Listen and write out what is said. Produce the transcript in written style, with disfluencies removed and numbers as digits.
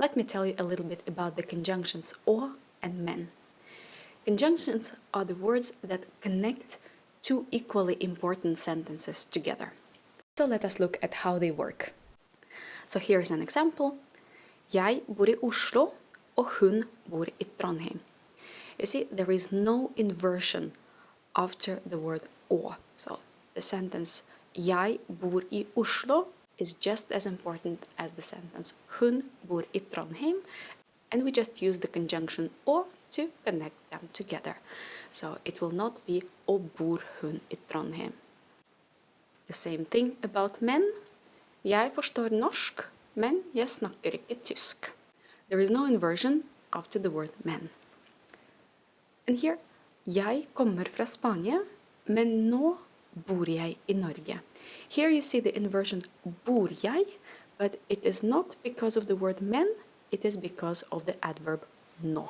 Let me tell you a little bit about the conjunctions å and men. Conjunctions are the words that connect two equally important sentences together. So let us look at how they work. So here's an example. Jeg bor i Oslo, og hun bor i Trondheim. You see, there is no inversion after the word å. So the sentence Jeg bor i Oslo is just as important as the sentence Hun bor i Trondheim, and we just use the conjunction å to connect them together. So it will not be Å bor hun i Trondheim. The same thing about men. Jeg forstår norsk, men jeg snakker ikke tysk. There is no inversion after the word men. And here, jeg kommer fra Spania, men nå bor jeg i Norge. Here you see the inversion bor jeg, but it is not because of the word men, it is because of the adverb nå.